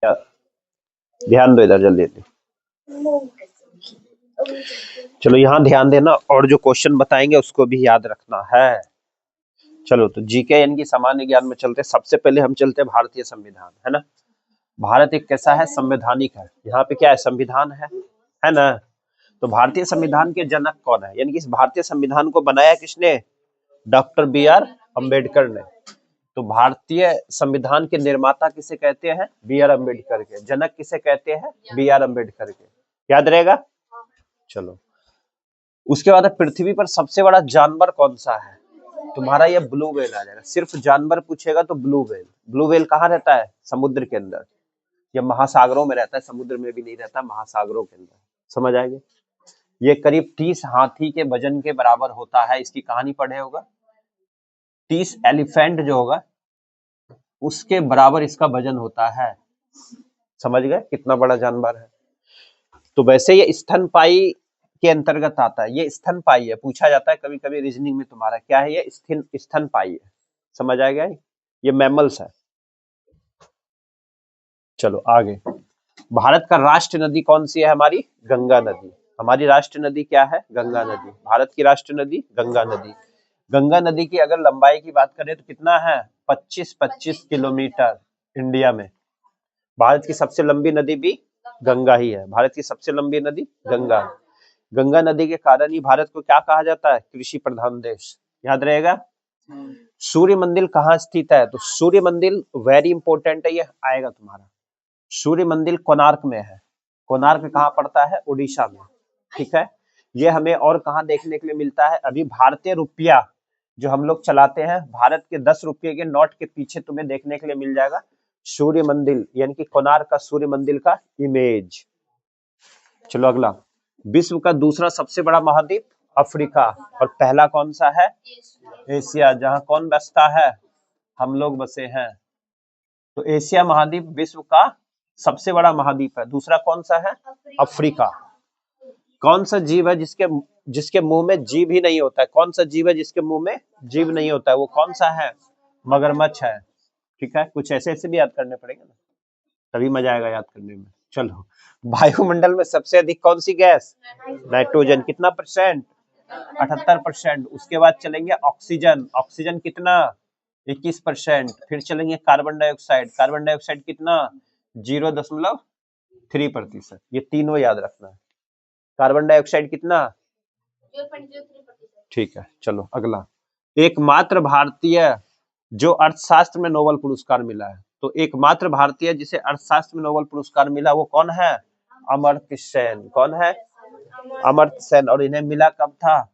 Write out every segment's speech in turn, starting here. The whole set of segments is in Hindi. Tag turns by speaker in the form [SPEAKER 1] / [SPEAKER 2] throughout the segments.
[SPEAKER 1] या ध्यान दो इधर जल्दी जल्दी। चलो यहाँ ध्यान देना और जो क्वेश्चन बताएंगे उसको भी याद रखना है। चलो तो जीके यानी कि सामान्य ज्ञान में चलते हैं। सबसे पहले हम चलते हैं भारतीय संविधान, है ना। भारत एक कैसा है, संवैधानिक है। यहाँ पे क्या है, संविधान है ना। तो भारतीय संविधान के जनक कौन है, यानी कि इस भारतीय संविधान को बनाया किसने, डॉक्टर बी आर अम्बेडकर ने। तो भारतीय संविधान के निर्माता किसे कहते हैं, बी आर अम्बेडकर के। जनक किसे कहते हैं, बी आर अम्बेडकर के। याद रहेगा। चलो उसके बाद पृथ्वी पर सबसे बड़ा जानवर कौन सा है, तुम्हारा ये ब्लू व्हेल आ जाएगा। सिर्फ जानवर पूछेगा तो ब्लू व्हेल। ब्लू व्हेल कहाँ रहता है, समुद्र के अंदर या महासागरों में रहता है, समुद्र में भी नहीं रहता, महासागरों के अंदर। समझ आएगी। ये करीब 30 हाथी के वजन के बराबर होता है। इसकी कहानी पढ़े होगा। 30 एलिफेंट जो होगा उसके बराबर इसका वजन होता है। समझ गए कितना बड़ा जानवर है। तो वैसे ये स्तनपायी के अंतर्गत आता है। ये स्तनपायी है, पूछा जाता है कभी कभी रीजनिंग में, तुम्हारा क्या है, ये स्तनपायी है। समझ आ गया। ये मैमल्स है। चलो आगे। भारत का राष्ट्र नदी कौन सी है, हमारी गंगा नदी। हमारी राष्ट्र नदी क्या है, गंगा नदी। भारत की राष्ट्र नदी गंगा नदी। गंगा नदी की अगर लंबाई की बात करें तो कितना है, 25 किलोमीटर इंडिया में। भारत की सबसे लंबी नदी भी गंगा ही है। भारत की सबसे लंबी नदी गंगा है। गंगा नदी के कारण ही भारत को क्या कहा जाता है, कृषि प्रधान देश। याद रहेगा। सूर्य मंदिर कहाँ स्थित है, तो सूर्य मंदिर वेरी इंपॉर्टेंट है, ये आएगा तुम्हारा। सूर्य मंदिर कोणार्क में है। कोणार्क कहाँ पड़ता है, उड़ीसा में। ठीक है। ये हमें और कहाँ देखने के लिए मिलता है, अभी भारतीय रुपया जो हम लोग चलाते हैं, भारत के 10 रुपये के नोट के पीछे तुम्हें देखने के लिए मिल जाएगा सूर्य मंदिर, यानी कि कोणार्क का सूर्य मंदिर का इमेज। चलो अगला। विश्व का दूसरा सबसे बड़ा महाद्वीप अफ्रीका, और पहला कौन सा है, एशिया, जहां कौन बसता है, हम लोग बसे हैं। तो एशिया महाद्वीप विश्व का सबसे बड़ा महाद्वीप है। दूसरा कौन सा है, अफ्रीका। कौन सा जीव है जिसके जिसके मुंह में जीभ ही नहीं होता है, कौन सा जीव है जिसके मुंह में जीभ नहीं होता है, वो कौन सा है, मगरमच्छ है। ठीक है, कुछ ऐसे ऐसे भी याद करने पड़ेंगे ना, तभी मजा आएगा याद करने में। चलो, वायुमंडल में सबसे अधिक कौन सी गैस, नाइट्रोजन। कितना परसेंट, 78%। उसके बाद चलेंगे ऑक्सीजन। ऑक्सीजन कितना, 21%। फिर चलेंगे कार्बन डाइऑक्साइड। कार्बन डाइऑक्साइड कितना, 0.3%। ये तीनों याद रखना है। कार्बन डाइऑक्साइड कितना, 0.03%। ठीक है। चलो अगला। एकमात्र भारतीय जो अर्थशास्त्र में नोबेल पुरस्कार मिला है, तो एकमात्र भारतीय जिसे अर्थशास्त्र में नोबेल पुरस्कार मिला वो कौन है, अमर्त्य सेन। कौन है, अमर्त्य सेन। और इन्हें मिला कब था,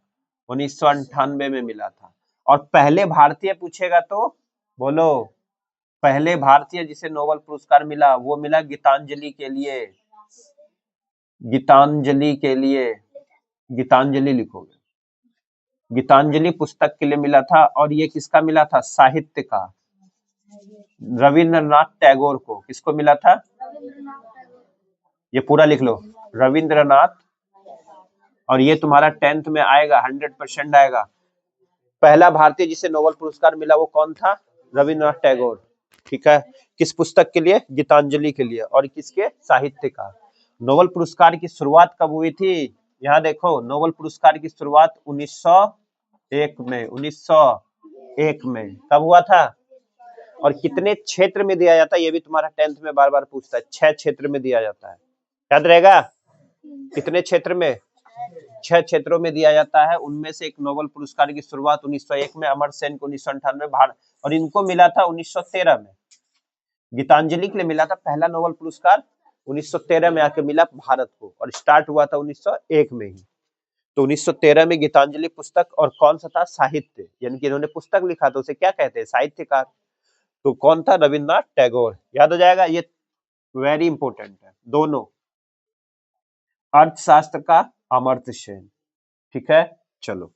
[SPEAKER 1] 1998 में मिला था। और पहले भारतीय पूछेगा तो बोलो, पहले भारतीय जिसे नोबेल पुरस्कार मिला वो मिला गीतांजलि के लिए। गीतांजलि के लिए, गीतांजलि लिखोगे, गीतांजलि पुस्तक के लिए मिला था। और ये किसका मिला था, साहित्य का, रविंद्रनाथ टैगोर को। किसको मिला था, ये पूरा लिख लो, रविंद्रनाथ। और ये तुम्हारा 10th में आएगा, 100% आएगा। पहला भारतीय जिसे नोबेल पुरस्कार मिला वो कौन था, रविंद्रनाथ टैगोर। ठीक है। किस पुस्तक के लिए, गीतांजलि के लिए। और किसके, साहित्य का। नोबेल पुरस्कार की शुरुआत कब हुई थी, यहाँ देखो, नोबेल पुरस्कार की शुरुआत 1901 में। 1901 में कब हुआ था। और कितने क्षेत्र में दिया जाता है, ये भी तुम्हारा 10th में बार बार पूछता है। 6 क्षेत्र में दिया जाता है, याद रहेगा। कितने क्षेत्र में, 6 क्षेत्रों में दिया जाता है। उनमें से एक नोबेल पुरस्कार की शुरुआत 1901 में, अमर्त्य सेन को 1998 भारत, और इनको मिला था 1913 में। गीतांजलि के लिए मिला था पहला नोबेल पुरस्कार 1913 में आके मिला भारत को, और स्टार्ट हुआ था 1901 में ही। तो 1913 में गीतांजलि पुस्तक, और कौन सा था, साहित्य, यानी कि इन्होंने पुस्तक लिखा तो उसे क्या कहते हैं, साहित्यकार। तो कौन था, रविन्द्रनाथ टैगोर। याद हो जाएगा, ये वेरी इंपॉर्टेंट है दोनों। अर्थशास्त्र का अमर्त्य सेन। ठीक है। चलो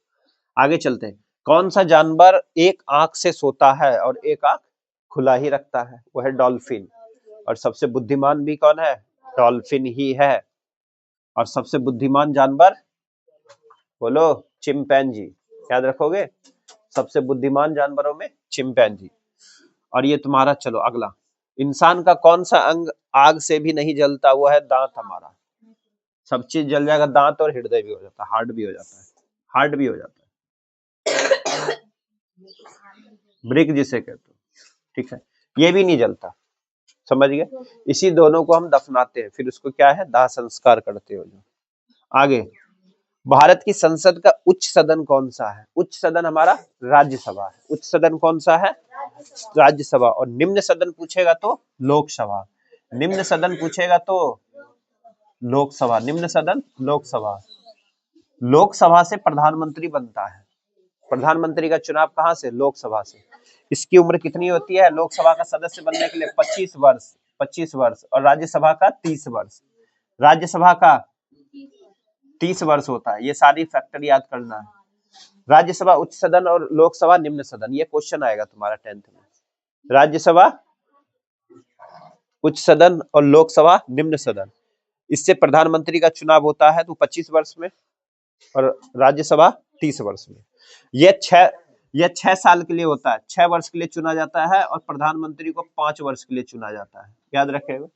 [SPEAKER 1] आगे चलते हैं। कौन सा जानवर एक आंख से सोता है और एक आंख खुला ही रखता है, वो है डॉल्फिन। और सबसे बुद्धिमान भी कौन है, डॉल्फिन ही है। और सबसे बुद्धिमान जानवर बोलो, चिंपैंजी। याद रखोगे, सबसे बुद्धिमान जानवरों में चिंपैंजी। और ये तुम्हारा, चलो अगला, इंसान का कौन सा अंग आग से भी नहीं जलता? वो है दांत हमारा। सब चीज जल जाएगा, दांत और हृदय भी हो जाता है, हार्ट भी हो जाता है, हार्ट भी हो जाता है, ब्रिक जिसे कहते हो, ठीक है, ये भी नहीं जलता, समझ गए। इसी दोनों को हम दफनाते हैं, फिर उसको क्या है, दाह संस्कार करते हो। आगे, भारत की संसद का उच्च सदन कौन सा है? उच्च सदन हमारा राज्यसभा है। उच्च सदन कौन सा है? राज्यसभा। और निम्न सदन पूछेगा तो लोकसभा। निम्न सदन पूछेगा तो लोकसभा। निम्न सदन लोकसभा। लोकसभा से प्रधानमंत्री बनता है। प्रधानमंत्री का चुनाव कहां से? लोकसभा से। इसकी उम्र कितनी होती है लोकसभा का सदस्य बनने के लिए? 25 वर्ष। 25 वर्ष। और राज्यसभा का 30 वर्ष। राज्यसभा का 30 वर्ष होता है। ये सारी फैक्टर याद करना है। राज्यसभा उच्च सदन और लोकसभा निम्न सदन, ये क्वेश्चन आएगा तुम्हारा 10th में। राज्यसभा उच्च सदन और लोकसभा निम्न सदन। इससे प्रधानमंत्री का चुनाव होता है तो 25 वर्ष में, और राज्यसभा 30 वर्ष में। यह 6 साल के लिए होता है, 6 वर्ष के लिए चुना जाता है, और प्रधानमंत्री को 5 वर्ष के लिए चुना जाता है, याद रखेगा,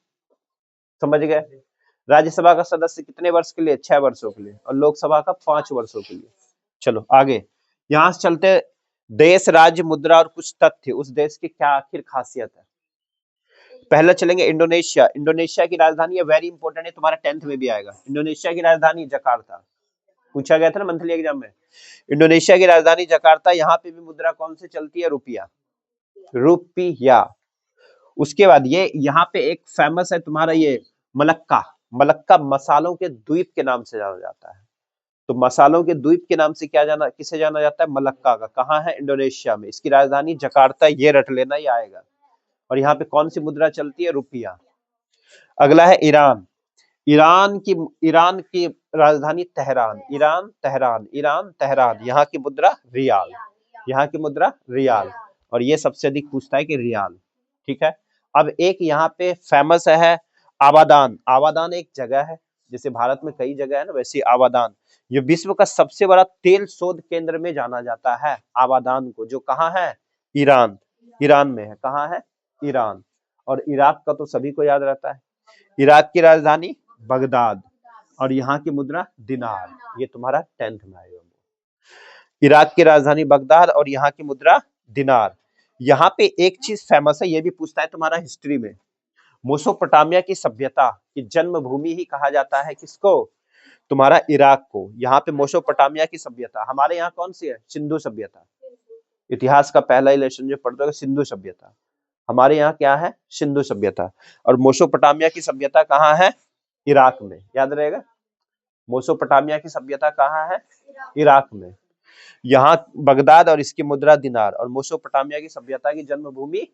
[SPEAKER 1] समझ गए। राज्यसभा का सदस्य कितने वर्ष के लिए? 6 वर्षों के लिए। और लोकसभा का 5 वर्षों के लिए। चलो आगे, यहां से चलते, देश, राज्य, मुद्रा और कुछ तथ्य, उस देश की क्या आखिर खासियत है। पहले चलेंगे इंडोनेशिया। इंडोनेशिया की राजधानी है, वेरी इंपॉर्टेंट है, तुम्हारा 10th में भी आएगा। इंडोनेशिया की राजधानी जकार्ता, पूछा गया था ना मंथली एग्जाम में। इंडोनेशिया की राजधानी जकार्ता। यहाँ पे भी मुद्रा कौन सी चलती है? रुपया, रुपया। उसके बाद ये यहाँ पे एक फेमस है तुम्हारा ये मलक्का। मलक्का मसालों के द्वीप के नाम से जाना जाता है। तो मसालों के द्वीप के नाम से किसे जाना जाता है? मलक्का का। कहाँ है? इंडोनेशिया में। इसकी राजधानी जकार्ता, ये रट लेना, ये आएगा। और यहाँ पे कौन सी मुद्रा चलती है? रुपया। अगला है ईरान। ईरान की राजधानी Tehran. Iran Tehran, Iran Tehran. यहाँ की मुद्रा रियाल। यहाँ की मुद्रा रियाल। और ये सबसे अधिक पूछता है कि रियाल, ठीक है। अब एक यहाँ पे फेमस है आबादान। आबादान एक जगह है, जैसे भारत में कई जगह है ना, वैसे आबादान। ये विश्व का सबसे बड़ा तेल शोध केंद्र में जाना जाता है आबादान को, जो कहाँ है? ईरान। ईरान में है। कहाँ है? ईरान। और इराक का तो सभी को याद रहता है। इराक की राजधानी बगदाद, और यहाँ की मुद्रा दिनार। ये तुम्हारा 10th में आएगा। इराक की राजधानी बगदाद और यहाँ की मुद्रा दिनार। यहाँ पे एक चीज फेमस है, ये भी पूछता है तुम्हारा हिस्ट्री में। मेसोपोटामिया की सभ्यता की जन्मभूमि ही कहा जाता है किसको? तुम्हारा इराक को। यहाँ पे मेसोपोटामिया की सभ्यता। हमारे यहाँ कौन सी है? सिंधु सभ्यता। इतिहास का पहला ही लेसन जो पढ़ते हो, सिंधु सभ्यता। हमारे यहाँ क्या है? सिंधु सभ्यता। और मेसोपोटामिया की सभ्यता कहाँ है? इराक में, याद रहेगा। मेसोपोटामिया की सभ्यता कहाँ है? इराक में। यहाँ बगदाद और इसकी मुद्रा दिनार। और मेसोपोटामिया की सभ्यता की जन्मभूमि,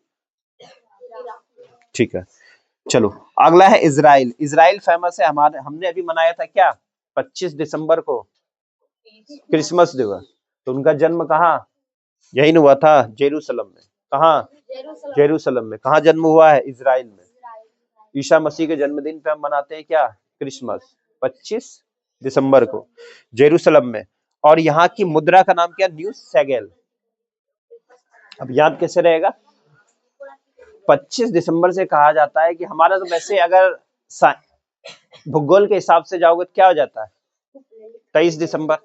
[SPEAKER 1] ठीक है। चलो अगला है इजराइल। इजराइल फेमस है हमारे, हमने अभी मनाया था क्या 25 दिसंबर को क्रिसमस दिवस। तो उनका जन्म कहाँ? यही हुआ था, जेरूसलम में। कहाँ? जेरूसलम में। कहाँ जन्म हुआ है? इजराइल में। ईसा मसीह के जन्मदिन पे हम मनाते हैं क्या? क्रिसमस, 25 दिसंबर को, जेरूसलम में। और यहाँ की मुद्रा का नाम क्या? न्यू सेगेल। अब याद कैसे रहेगा? 25 दिसंबर से कहा जाता है कि हमारा तो वैसे अगर भूगोल के हिसाब से जाओगे तो क्या हो जाता है? 23 दिसंबर।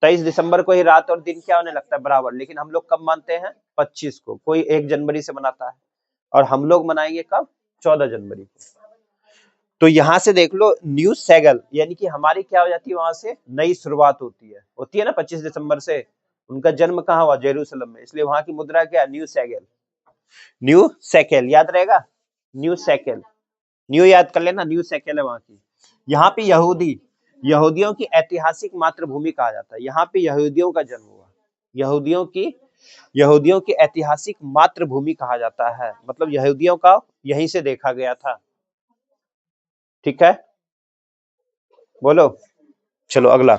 [SPEAKER 1] 23 दिसंबर को ही रात और दिन क्या होने लगता है? बराबर। लेकिन हम लोग कब मानते हैं? 25 को। कोई 1 जनवरी से मनाता है, और हम लोग मनाएंगे कब? 14 जनवरी को। तो यहां से देख लो, न्यू सेगल, यानी कि हमारी क्या हो जाती है? वहां से नई शुरुआत होती है ना 25 दिसंबर से। उनका जन्म कहाँ हुआ? जेरूसलम में। इसलिए वहां की मुद्रा क्या? न्यू सेगल। न्यू सेकेल, याद रहेगा। न्यू सेकेल, न्यू याद कर लेना, न्यू सेकेल है वहां की। यहाँ पे यहूदियों की ऐतिहासिक मातृभूमि कहा जाता है। यहाँ पे यहूदियों का जन्म हुआ। यहूदियों की ऐतिहासिक मातृभूमि कहा जाता है, मतलब यहूदियों का यहीं से देखा गया था, ठीक है। बोलो। चलो अगला,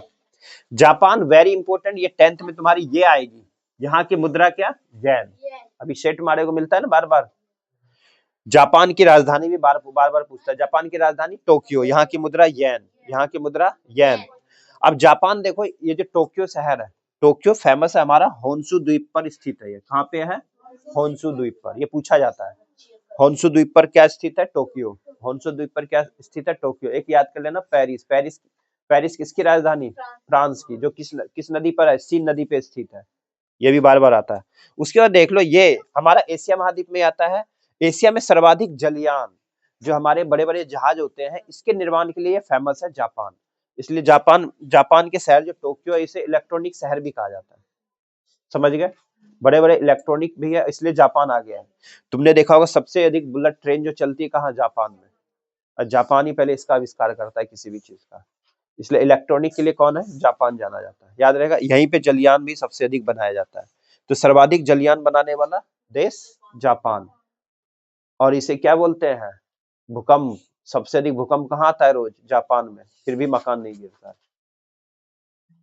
[SPEAKER 1] जापान, वेरी इंपॉर्टेंट, ये 10th में तुम्हारी ये आएगी। यहाँ की मुद्रा क्या? येन। अभी सेट मारे को मिलता है ना बार बार। जापान की राजधानी भी बार बार पूछता है। जापान की राजधानी टोक्यो। यहाँ की मुद्रा येन। यहाँ की मुद्रा येन। अब जापान देखो, ये जो टोक्यो शहर है, टोक्यो फेमस है हमारा होन्शु द्वीप पर स्थित है। ये कहाँ पे है? होन्शु द्वीप पर। ये पूछा जाता है। होन्सु द्वीप पर क्या स्थित है? टोक्यो। होन्सु द्वीप पर क्या स्थित है? टोक्यो। एक याद कर लेना, पेरिस। पेरिस, पेरिस किसकी राजधानी? फ्रांस की। जो किस नदी पर है? सीन नदी पे स्थित है। ये भी बार बार आता है। उसके बाद देख लो, ये हमारा एशिया महाद्वीप में आता है। एशिया में सर्वाधिक जलयान, जो हमारे बड़े बड़े जहाज होते हैं, इसके निर्माण के लिए फेमस है जापान। इसलिए जापान के शहर जो टोक्यो है, इसे इलेक्ट्रॉनिक शहर भी कहा जाता है। समझ गए? बड़े बड़े इलेक्ट्रॉनिक भी है, इसलिए जापान आ गया है। तुमने देखा होगा सबसे अधिक बुलेट ट्रेन जो चलती है कहाँ? जापान में। और जापान ही पहले इसका आविष्कार करता है किसी भी चीज का। इसलिए इलेक्ट्रॉनिक के लिए कौन है? जापान जाना जाता है। याद रहेगा, यहीं पे जलयान भी सबसे अधिक बनाया जाता है। तो सर्वाधिक जलयान बनाने वाला देश जापान। और इसे क्या बोलते हैं? भूकंप। सबसे अधिक भूकंप कहाँ आता है रोज? जापान में, फिर भी मकान नहीं गिरता है।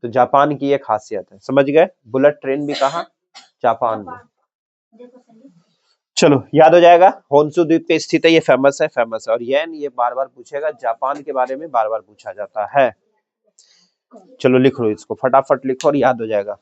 [SPEAKER 1] तो जापान की ये खासियत है। समझ गए? बुलेट ट्रेन भी कहाँ? जापान में। चलो, याद हो जाएगा। होन्सु द्वीप पे स्थित है, ये फेमस है, फेमस है। और ये बार बार पूछेगा, जापान के बारे में बार बार पूछा जाता है। चलो लिख लो, इसको फटाफट लिखो और याद हो जाएगा।